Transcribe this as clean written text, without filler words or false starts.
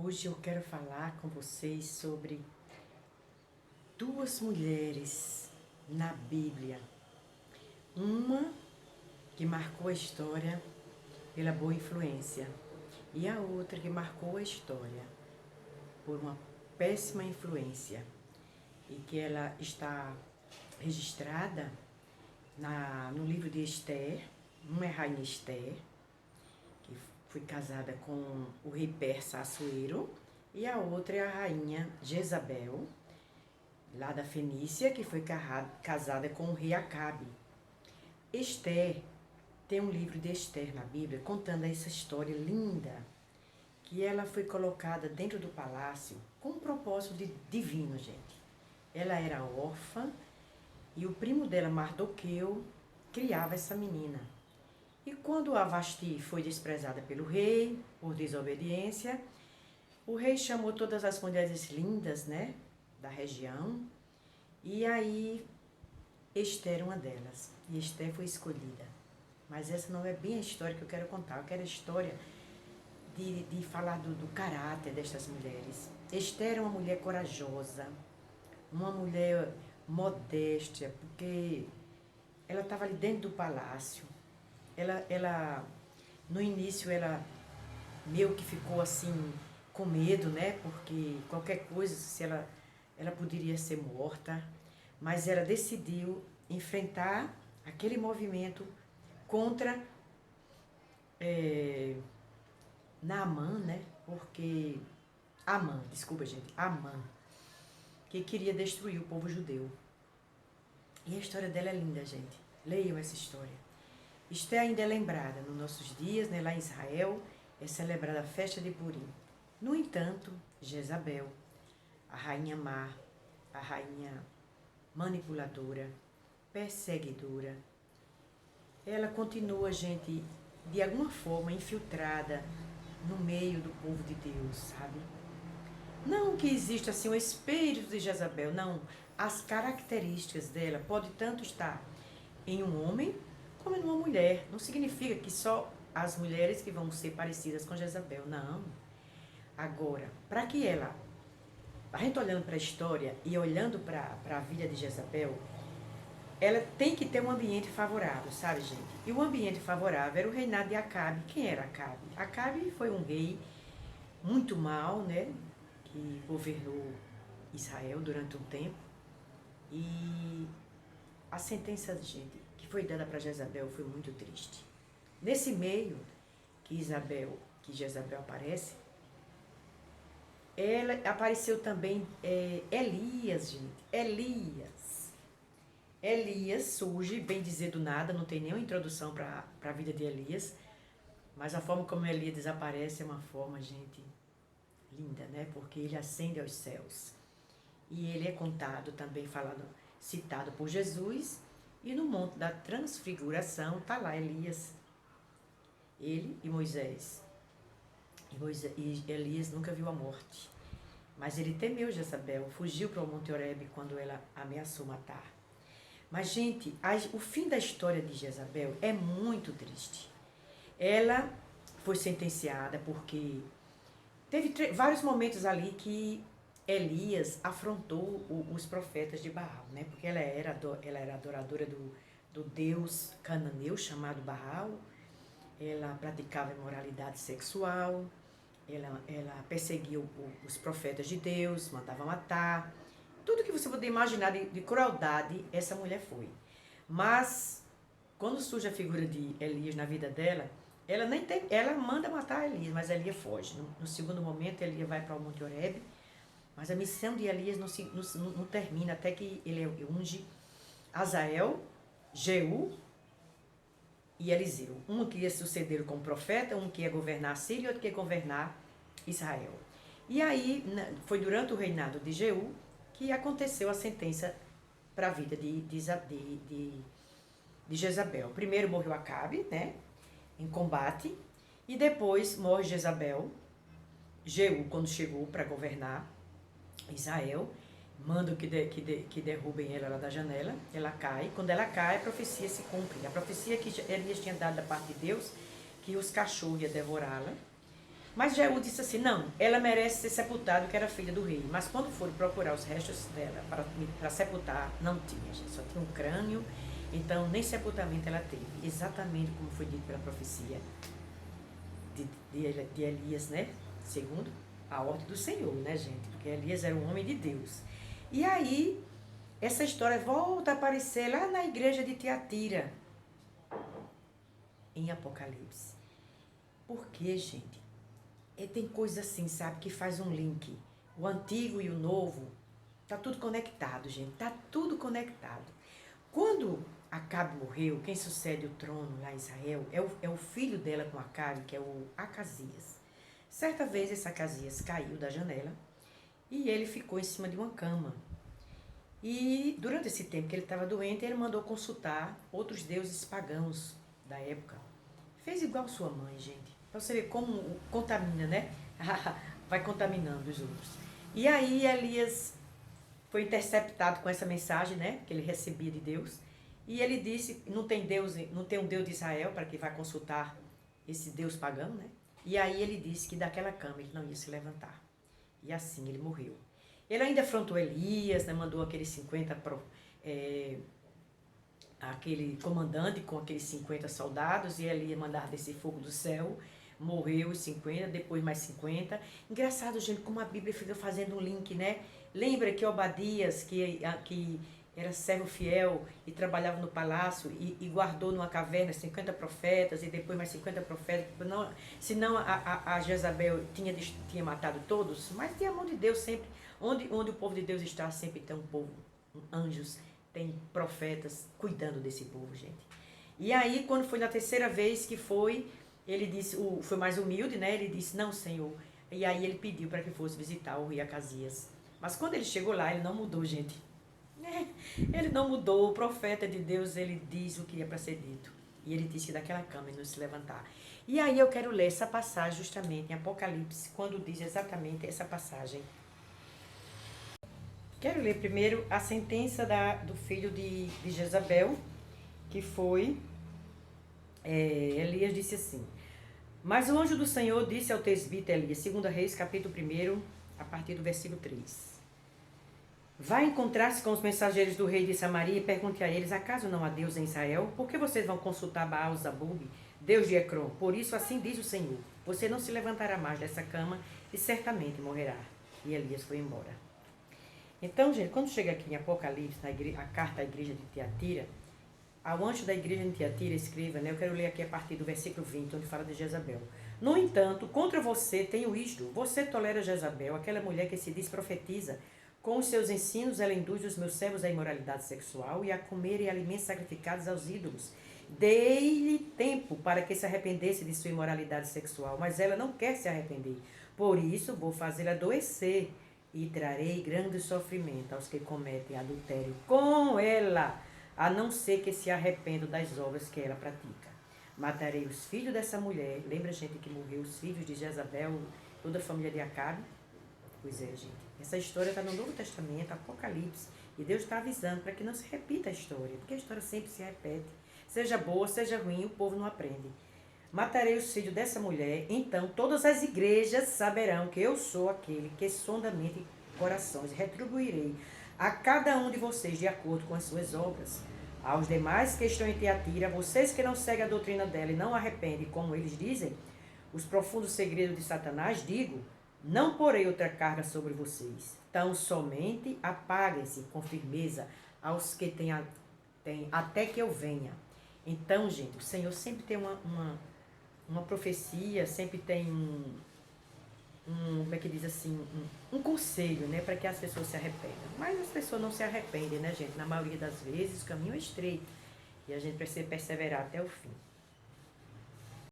Hoje eu quero falar com vocês sobre duas mulheres na Bíblia. Uma que marcou a história pela boa influência e a outra que marcou a história por uma péssima influência e que ela está registrada no livro de Esther. Uma é a rainha Esther, que foi casada com o rei persa Assuero, e a outra é a rainha Jezabel, lá da Fenícia, que foi casada com o rei Acabe. Esther, tem um livro de Esther na Bíblia contando essa história linda, que ela foi colocada dentro do palácio com um propósito divino, gente. Ela era órfã e o primo dela, Mardoqueu, criava essa menina. E quando a Vasti foi desprezada pelo rei por desobediência, o rei chamou todas as mulheres lindas, né, da região, e aí Esther é uma delas. E Esther foi escolhida. Mas essa não é bem a história que eu quero contar. Eu quero a história de falar do caráter destas mulheres. Esther é uma mulher corajosa, uma mulher modesta, porque ela estava ali dentro do palácio. Ela no início, ela meio que ficou assim, com medo, né? Porque qualquer coisa, se ela poderia ser morta. Mas ela decidiu enfrentar aquele movimento contra Naamã, né? Porque Amã, desculpa, gente, Amã, que queria destruir o povo judeu. E a história dela é linda, gente. Leiam essa história. Esther ainda é lembrada nos nossos dias, né? Lá em Israel é celebrada a festa de Purim. No entanto, Jezabel, a rainha má, a rainha manipuladora, perseguidora, ela continua, gente, de alguma forma infiltrada no meio do povo de Deus, sabe? Não que exista assim um espírito de Jezabel, não. As características dela podem tanto estar em um homem como em uma mulher. Não significa que só as mulheres que vão ser parecidas com Jezabel, não. Agora, para que a gente olhando para a história e olhando para a vida de Jezabel, ela tem que ter um ambiente favorável, sabe, gente? E o ambiente favorável era o reinado de Acabe. Quem era Acabe? Acabe foi um rei muito mau, né? Que governou Israel durante um tempo. E a sentença, gente, que foi dada para Jezabel foi muito triste. Nesse meio que Jezabel aparece, ela apareceu também Elias, gente. Elias surge, bem dizer do nada, não tem nenhuma introdução para a vida de Elias, mas a forma como Elias desaparece é uma forma, gente, linda, né? Porque ele ascende aos céus. E ele é contado também, citado por Jesus, e no Monte da Transfiguração está lá Elias, ele e Moisés. E Elias nunca viu a morte, mas ele temeu Jezabel, fugiu para o Monte Horebe quando ela ameaçou matar. Mas, gente, o fim da história de Jezabel é muito triste. Ela foi sentenciada porque teve vários momentos ali que Elias afrontou os profetas de Baal, né? Porque ela era adoradora do deus cananeu chamado Baal. Ela praticava imoralidade sexual. Ela perseguia os profetas de Deus, mandava matar. Tudo que você poderia imaginar de crueldade, essa mulher foi. Mas, quando surge a figura de Elias na vida dela, ela manda matar Elias, mas Elias foge. No segundo momento, Elias vai para o Monte Horebe, mas a missão de Elias não termina até que ele unge Azael, Jeú e Eliseu. Um que ia suceder como profeta, um que ia governar a Síria e outro que ia governar Israel. E aí, foi durante o reinado de Jeú que aconteceu a sentença para a vida de Jezabel. Primeiro morreu Acabe, né, em combate, e depois morre Jezabel. Jeú, quando chegou para governar Israel, manda que derrubem ela lá da janela, ela cai. Quando ela cai, a profecia se cumpre. A profecia que Elias tinha dado da parte de Deus, que os cachorros iam devorá-la, Mas Jeú disse assim, não, ela merece ser sepultada, que era filha do rei. Mas quando foram procurar os restos dela para sepultar, não tinha, gente, só tinha um crânio. Então, nem sepultamento ela teve. Exatamente como foi dito pela profecia de Elias, né? Segundo a ordem do Senhor, né, gente? Porque Elias era um homem de Deus. E aí, essa história volta a aparecer lá na igreja de Tiatira, em Apocalipse. Por quê, gente? Tem coisa assim, sabe, que faz um link. O antigo e o novo, tá tudo conectado, gente. Tá tudo conectado. Quando Acabe morreu, quem sucede o trono lá em Israel é o filho dela com Acabe, que é o Acasias. Certa vez esse Acasias caiu da janela e ele ficou em cima de uma cama. E durante esse tempo que ele estava doente, ele mandou consultar outros deuses pagãos da época. Fez igual sua mãe, gente. Pra você ver como contamina, né? Vai contaminando os outros. E aí Elias foi interceptado com essa mensagem, né? Que ele recebia de Deus. E ele disse, não tem um Deus de Israel para que vá consultar esse Deus pagão, né? E aí ele disse que daquela cama ele não ia se levantar. E assim ele morreu. Ele ainda afrontou Elias, né? Mandou aqueles 50 aquele comandante com aqueles 50 soldados, e ele ia mandar descer fogo do céu. Morreu os 50, depois mais 50. Engraçado, gente, como a Bíblia fica fazendo um link, né? Lembra que Obadias, que era servo fiel e trabalhava no palácio e guardou numa caverna 50 profetas e depois mais 50 profetas, senão a Jezabel tinha matado todos, mas tem a mão de Deus sempre, onde o povo de Deus está, sempre tem um povo, anjos, tem profetas cuidando desse povo, gente. E aí, quando foi na terceira vez que foi, ele disse, foi mais humilde, né? Ele disse, não, Senhor. E aí ele pediu para que fosse visitar o rei Acasias. Mas quando ele chegou lá, ele não mudou, gente. Ele não mudou. O profeta de Deus, ele diz o que é para ser dito. E ele disse que daquela cama ele não se levantar. E aí eu quero ler essa passagem justamente em Apocalipse, quando diz exatamente essa passagem. Quero ler primeiro a sentença do filho de Jezabel, que foi... Elias disse assim, mas o anjo do Senhor disse ao tesbita Elias, 2 Reis, capítulo 1, a partir do versículo 3. Vai encontrar-se com os mensageiros do rei de Samaria e pergunte a eles, acaso não há Deus em Israel? Por que vocês vão consultar Baal-Zabub, Deus de Ecrom? Por isso assim diz o Senhor, você não se levantará mais dessa cama e certamente morrerá. E Elias foi embora. Então, gente, quando chega aqui em Apocalipse, a carta à igreja de Tiatira, ao anjo da igreja de Tiatira escreva, né? Eu quero ler aqui a partir do versículo 20, onde fala de Jezabel. No entanto, contra você tenho isto. Você tolera Jezabel, aquela mulher que se diz profetiza. Com os seus ensinos, ela induz os meus servos à imoralidade sexual e a comerem alimentos sacrificados aos ídolos. Dei-lhe tempo para que se arrependesse de sua imoralidade sexual, mas ela não quer se arrepender. Por isso, vou fazê-la adoecer e trarei grande sofrimento aos que cometem adultério com ela, a não ser que se arrependam das obras que ela pratica. Matarei os filhos dessa mulher. Lembra, gente, que morreu os filhos de Jezabel, toda a família de Acabe? Pois é, gente. Essa história está no Novo Testamento, Apocalipse. E Deus está avisando para que não se repita a história, porque a história sempre se repete. Seja boa, seja ruim, o povo não aprende. Matarei os filhos dessa mulher, então todas as igrejas saberão que eu sou aquele que sonda mente e corações. Retribuirei a cada um de vocês de acordo com as suas obras. Aos demais que estão em Tiatira, vocês que não seguem a doutrina dela e não arrependem, como eles dizem, os profundos segredos de Satanás, digo, não porei outra carga sobre vocês. Tão somente apaguem-se com firmeza aos que têm até que eu venha. Então, gente, o Senhor sempre tem uma profecia, sempre tem como é que diz assim, um conselho, né, para que as pessoas se arrependam. Mas as pessoas não se arrependem, né, gente? Na maioria das vezes o caminho é estreito e a gente precisa perseverar até o fim.